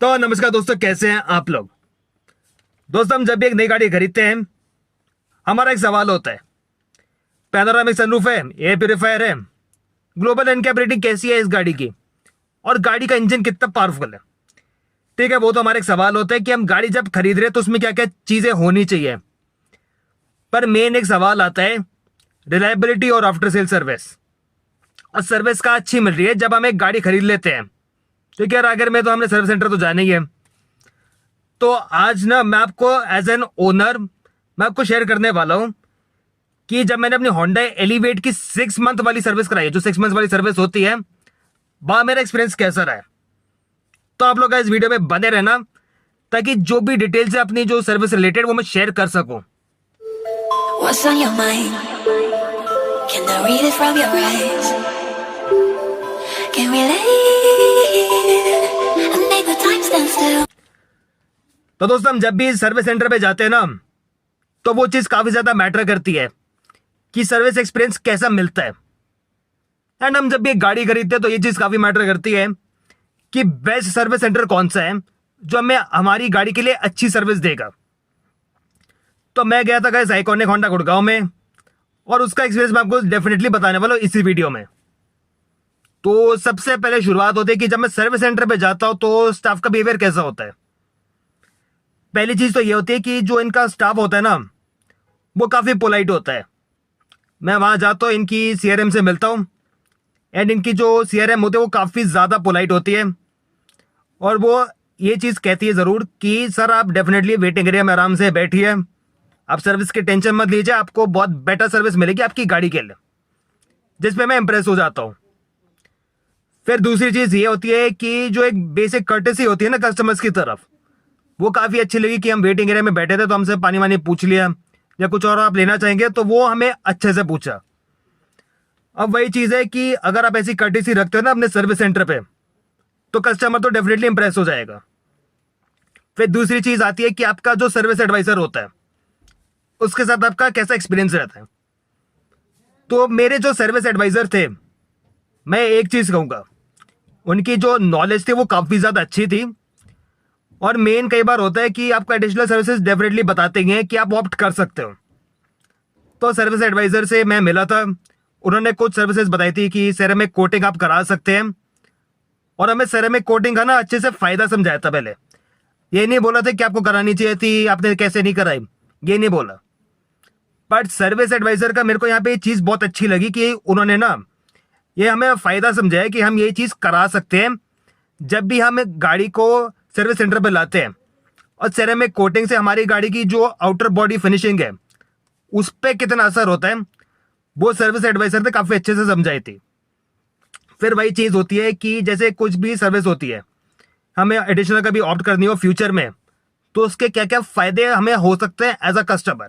तो नमस्कार दोस्तों, कैसे हैं आप लोग। दोस्तों, हम जब भी एक नई गाड़ी खरीदते हैं हमारा एक सवाल होता है, पैनोरामिक सनरूफ है, एयर प्यूरीफायर है, ग्लोबल एनकैप रेटिंग कैसी है इस गाड़ी की, और गाड़ी का इंजन कितना पावरफुल है। ठीक है, वो तो हमारा एक सवाल होता है कि हम गाड़ी जब खरीद रहे हैं तो उसमें क्या क्या चीजें होनी चाहिए। पर मेन एक सवाल आता है रिलायबिलिटी और आफ्टर सेल सर्विस। और सर्विस का अच्छी मिल रही है जब हम एक गाड़ी खरीद लेते हैं। ठीक है, अगर में तो हमने सर्विस सेंटर तो जाना ही है। तो आज ना मैं आपको एज एन ओनर मैं आपको शेयर करने वाला हूं कि जब मैंने अपनी होंडा एलिवेट की 6 मंथ वाली सर्विस कराई है, जो 6 मंथ वाली सर्विस होती है, वहां मेरा एक्सपीरियंस कैसा रहा है। तो आप लोग इस वीडियो में बने रहना ताकि जो भी डिटेल्स है अपनी जो सर्विस रिलेटेड वो मैं शेयर कर सकूं। What's on your mind? Can I read it from your eyes? Can we leave and make the time stand still? तो दोस्तों, हम जब भी सर्विस सेंटर पे जाते हैं ना तो वो चीज काफी ज्यादा मैटर करती है कि सर्विस एक्सपीरियंस कैसा मिलता है। एंड हम जब भी एक गाड़ी खरीदते हैं तो ये चीज काफी मैटर करती है कि बेस्ट सर्विस सेंटर कौन सा है जो हमें हमारी गाड़ी के लिए अच्छी सर्विस देगा। तो मैं गया था गाइस आइकॉनिक होंडा गुड़गांव में, और उसका एक्सपीरियंस मैं आपको डेफिनेटली बताने वाला हूं इसी वीडियो में। तो सबसे पहले शुरुआत होती है कि जब मैं सर्विस सेंटर पे जाता हूं तो स्टाफ का बिहेवियर कैसा होता है। पहली चीज तो ये होती है कि जो इनका स्टाफ होता है ना वो काफी पोलाइट होता है। मैं वहां जाता हूं, इनकी सीआरएम से मिलता हूं, एंड इनकी जो सीआरएम होती है वो काफी ज्यादा पोलाइट होती है। और वो ये चीज कहती है जरूर कि सर आप डेफिनेटली वेटिंग एरिया में आराम से बैठिए, आप सर्विस की टेंशन मत लीजिए, आपको बहुत बेटर सर्विस मिलेगी आपकी गाड़ी के लिए, जिसपे मैं इंप्रेस हो जाता हूं। फिर दूसरी चीज ये होती है कि जो एक बेसिक कर्टेसी होती है ना कस्टमर्स की तरफ, वो काफी अच्छी लगी कि हम वेटिंग एरिया में बैठे थे तो हमसे पानी वानी पूछ लिया, या कुछ और आप लेना चाहेंगे तो वो हमें अच्छे से पूछा। अब वही चीज है कि अगर आप ऐसी कर्टेसी रखते हो ना अपने सर्विस सेंटर पे तो कस्टमर तो डेफिनेटली इंप्रेस हो जाएगा। फिर दूसरी चीज आती है कि आपका जो सर्विस एडवाइजर होता है उसके साथ आपका कैसा एक्सपीरियंस रहता है। तो मेरे जो सर्विस एडवाइजर थे, मैं एक चीज कहूंगा, उनकी जो नॉलेज थी वो काफी ज्यादा अच्छी थी। और मेन कई बार होता है कि आपको एडिशनल सर्विसेज डेफिनेटली बताते हैं कि आप ऑप्ट कर सकते हो। तो सर्विस एडवाइजर से मैं मिला था, उन्होंने कुछ सर्विसेज बताई थी कि सेरेमिक कोटिंग आप करा सकते हैं, और हमें सेरेमिक कोटिंग का ना अच्छे से फायदा समझाया था। पहले ये नहीं बोला था कि आपको करानी चाहिए थी, आपने कैसे नहीं कराई, ये नहीं बोला। बट सर्विस एडवाइजर का मेरे को यहाँ पे ये चीज बहुत अच्छी लगी कि उन्होंने ना ये हमें फायदा समझाया कि हम ये चीज करा सकते हैं जब भी हम गाड़ी को सर्विस सेंटर पे लाते हैं। और सेरेमिक कोटिंग से हमारी गाड़ी की जो आउटर बॉडी फिनिशिंग है उस पर कितना असर होता है वो सर्विस एडवाइजर ने काफी अच्छे से समझाई थी। फिर वही चीज होती है कि जैसे कुछ भी सर्विस होती है हमें एडिशनल कभी ऑप्ट करनी हो फ्यूचर में, तो उसके क्या क्या फायदे हमें हो सकते हैं एज अ कस्टमर,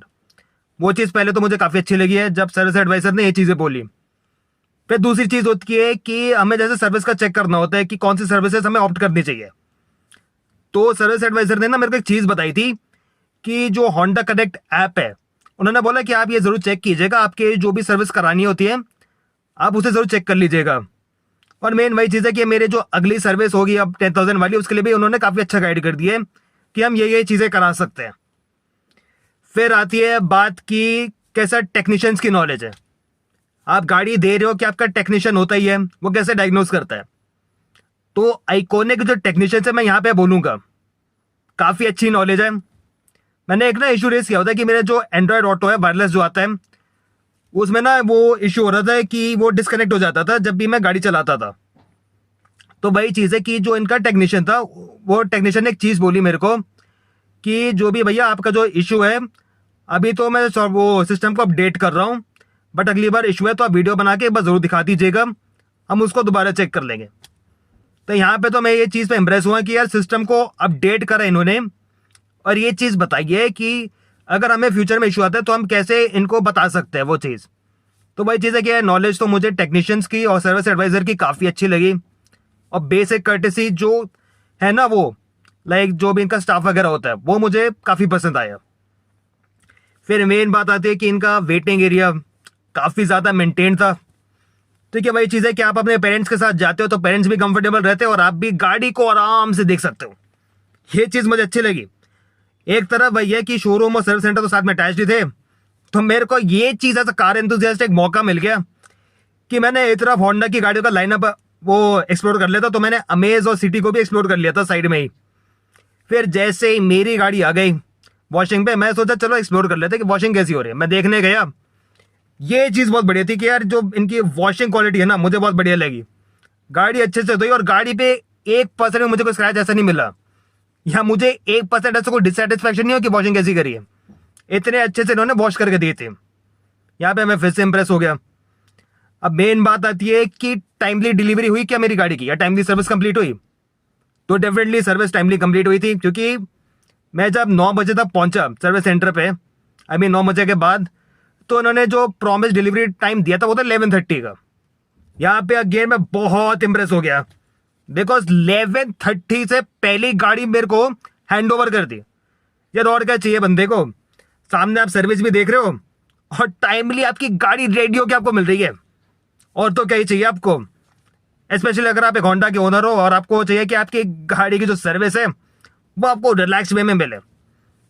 वो चीज पहले तो मुझे काफी अच्छी लगी है जब सर्विस एडवाइजर ने ये चीजें बोली। फिर दूसरी चीज होती है कि हमें जैसे सर्विस का चेक करना होता है कि कौन सी सर्विसेज हमें ऑप्ट करनी चाहिए। तो सर्विस एडवाइजर ने ना मेरे को एक चीज बताई थी कि जो होंडा कनेक्ट ऐप है, उन्होंने बोला कि आप ये जरूर चेक कीजिएगा, आपके जो भी सर्विस करानी होती है आप उसे जरूर चेक कर लीजिएगा। और मेन वही चीज है कि मेरे जो अगली सर्विस होगी अब 10,000 वाली, उसके लिए भी उन्होंने काफी अच्छा गाइड कर दिया है कि हम ये चीजें करा सकते हैं। फिर आती है बात की कैसा टेक्नीशियंस की नॉलेज है। आप गाड़ी दे रहे हो कि आपका टेक्नीशियन होता ही है, वो कैसे डायग्नोज करता है। तो आइकॉनिक जो टेक्नीशियन है मैं यहाँ पे बोलूंगा काफी अच्छी नॉलेज है। मैंने एक ना इशू रेस किया होता है कि मेरे जो एंड्रॉयड ऑटो है वायरलेस जो आता है उसमें ना वो इशू हो रहा था कि वो डिस्कनेक्ट हो जाता था जब भी मैं गाड़ी चलाता था। तो वही चीज है कि जो इनका टेक्नीशियन था वो टेक्नीशियन ने एक चीज बोली मेरे को कि जो भी भैया आपका जो इशू है, अभी तो मैं वो सिस्टम को अपडेट कर रहा हूँ, बट अगली बार इशू है तो आप वीडियो बना के बस जरूर दिखा दीजिएगा, हम उसको दोबारा चेक कर लेंगे। तो यहाँ पे तो मैं ये चीज़ पे इम्प्रेस हुआ कि यार सिस्टम को अपडेट करा इन्होंने, और ये चीज़ बताई है कि अगर हमें फ्यूचर में इशू आता है तो हम कैसे इनको बता सकते हैं वो चीज़। तो वही चीज़ है कि नॉलेज तो मुझे टेक्नीशियंस की और सर्विस एडवाइजर की काफ़ी अच्छी लगी, और बेसिक कर्टेसी जो है ना वो लाइक जो भी इनका स्टाफ वगैरह होता है वो मुझे काफ़ी पसंद आया। फिर मेन बात आती है कि इनका वेटिंग एरिया काफ़ी ज़्यादा मेंटेन था। ठीक है, वही चीज़ है कि आप अपने पेरेंट्स के साथ जाते हो तो पेरेंट्स भी कंफर्टेबल रहते हो और आप भी गाड़ी को आराम से देख सकते हो। ये चीज़ मुझे अच्छी लगी। एक तरफ वही है कि शोरूम और सर्विस सेंटर तो साथ में अटैच ही थे, तो मेरे को ये चीज़ एज अ कार एंथुसियास्ट एक मौका मिल गया कि मैंने एक तरफ होंडा की गाड़ियों का लाइनअप वो एक्सप्लोर कर लिया था, तो मैंने अमेज और सिटी को भी एक्सप्लोर कर लिया था साइड में ही। फिर जैसे ही मेरी गाड़ी आ गई वॉशिंग पे, मैं सोचा चलो एक्सप्लोर कर लेते कि वॉशिंग कैसी हो रही है। मैं देखने गया, ये चीज़ बहुत बढ़िया थी कि यार जो इनकी वॉशिंग क्वालिटी है ना, मुझे बहुत बढ़िया लगी। गाड़ी अच्छे से धोई और गाड़ी पे 1% में मुझे कोई स्क्रैच ऐसा नहीं मिला, या मुझे 1% ऐसा कोई डिससेटिस्फैक्शन नहीं हो कि वॉशिंग कैसी करी है। इतने अच्छे से इन्होंने वॉश करके दिए थे, यहाँ पे मैं फिर से इंप्रेस हो गया। अब मेन बात आती है कि टाइमली डिलीवरी हुई क्या मेरी गाड़ी की, या टाइमली सर्विस कंप्लीट हुई? तो डेफिनेटली सर्विस टाइमली कंप्लीट हुई थी, क्योंकि मैं जब 9 बजे तक पहुंचा सर्विस सेंटर पे, 9 बजे के बाद, तो उन्होंने जो प्रॉमिस डिलीवरी टाइम दिया था वो था 11:30 का। यहाँ पे अगेन मैं बहुत इंप्रेस हो गया, बिकॉज 11:30 से पहली गाड़ी मेरे को हैंड ओवर कर दी। यार और क्या चाहिए बंदे को? सामने आप सर्विस भी देख रहे हो और टाइमली आपकी गाड़ी रेडी होकर आपको मिल रही है, और तो क्या ही चाहिए आपको? स्पेशली अगर आप एक होंडा के ओनर हो और आपको चाहिए कि आपकी गाड़ी की जो सर्विस है वो आपको रिलैक्स वे में मिले।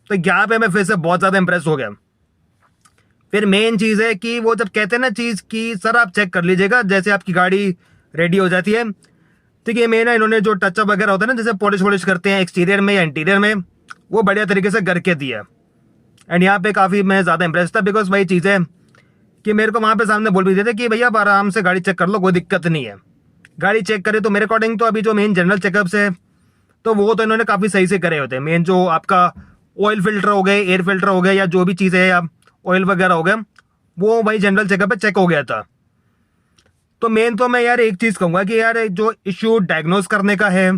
तो यहाँ पे मैं फिर से बहुत ज़्यादा इंप्रेस हो गया। फिर मेन चीज़ है कि वो जब कहते हैं ना चीज़ कि सर आप चेक कर लीजिएगा जैसे आपकी गाड़ी रेडी हो जाती है, ठीक है, मेन है इन्होंने जो टचअप वगैरह होता है ना, जैसे पॉलिश वॉलिश करते हैं एक्सटीरियर में या इंटीरियर में, वो बढ़िया तरीके से करके दिया। एंड यहाँ पे काफ़ी मैं ज़्यादा इंप्रेस था, बिकॉज वही चीज़ है कि मेरे को वहाँ पे सामने बोल भी देते कि भैया आप आराम से गाड़ी चेक कर लो, कोई दिक्कत नहीं है। गाड़ी चेक करे तो मेरे अकॉर्डिंग तो अभी जो मेन जनरल चेकअप्स है तो वो तो इन्होंने काफ़ी सही से करे होते हैं। मेन जो आपका ऑयल फिल्टर हो गए, एयर फिल्टर हो गए, या जो भी चीज़ें है या ऑयल वगैरह हो गए, वो वही जनरल चेकअप पे चेक हो गया था। तो मेन तो मैं यार एक चीज़ कहूँगा कि यार जो इशू डायग्नोज करने का है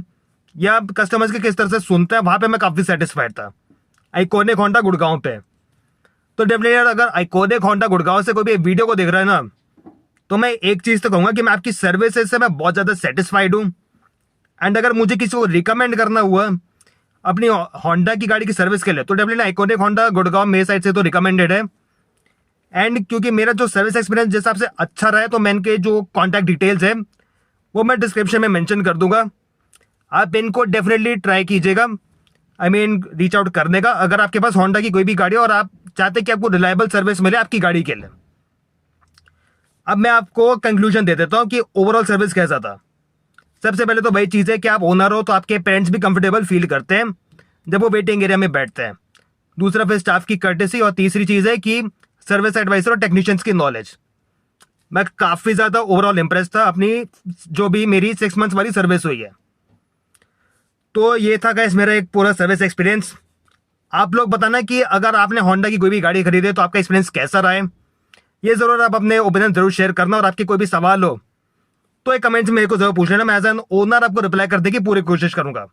या कस्टमर्स के किस तरह से सुनता है, वहाँ पे मैं काफ़ी सेटिस्फाइड था आइकॉनिक होंडा गुड़गांव पे। तो डेफिनेटली यार अगर आइकॉनिक होंडा गुड़गांव से कोई भी वीडियो को देख रहा है ना, तो मैं एक चीज़ तो कहूँगा कि मैं आपकी सर्विसेज से मैं बहुत ज़्यादा सेटिस्फाइड हूँ। एंड अगर मुझे किसी को रिकमेंड करना हुआ अपनी होंडा की गाड़ी की सर्विस के लिए, तो डेफिनेटली आइकॉनिक होंडा गुड़गांव मेरे साइड से तो रिकमेंडेड है। एंड क्योंकि मेरा जो सर्विस एक्सपीरियंस जिस हिसाब से अच्छा रहा है, तो मैं इनके जो कॉन्टैक्ट डिटेल्स है वो मैं डिस्क्रिप्शन में मेंशन कर दूंगा। आप इनको डेफिनेटली ट्राई कीजिएगा, रीच आउट करने का, अगर आपके पास होंडा की कोई भी गाड़ी और आप चाहते कि आपको रिलायबल सर्विस मिले आपकी गाड़ी के लिए। अब मैं आपको कंक्लूजन दे देता हूँ कि ओवरऑल सर्विस कैसा था। सबसे पहले तो वही चीज़ है कि आप ओनर हो तो आपके पेरेंट्स भी कंफर्टेबल फील करते हैं जब वो वेटिंग एरिया में बैठते हैं। दूसरा फिर स्टाफ की कर्टेसी, और तीसरी चीज़ है कि सर्विस एडवाइजर और टेक्नीशियंस की नॉलेज। मैं काफ़ी ज़्यादा ओवरऑल इंप्रेस था अपनी जो भी मेरी 6 मंथ्स वाली सर्विस हुई है। तो ये था गाइस मेरा एक पूरा सर्विस एक्सपीरियंस। आप लोग बताना कि अगर आपने होंडा की कोई भी गाड़ी खरीदी है तो आपका एक्सपीरियंस कैसा रहा है, ये ज़रूर आप अपने ओपिनियन जरूर शेयर करना। और आपके कोई भी सवाल हो तो एक कमेंट्स में मेरे को जरूर पूछ लेना, मैं एज एन ओनर आपको रिप्लाई करने की पूरी कोशिश करूंगा।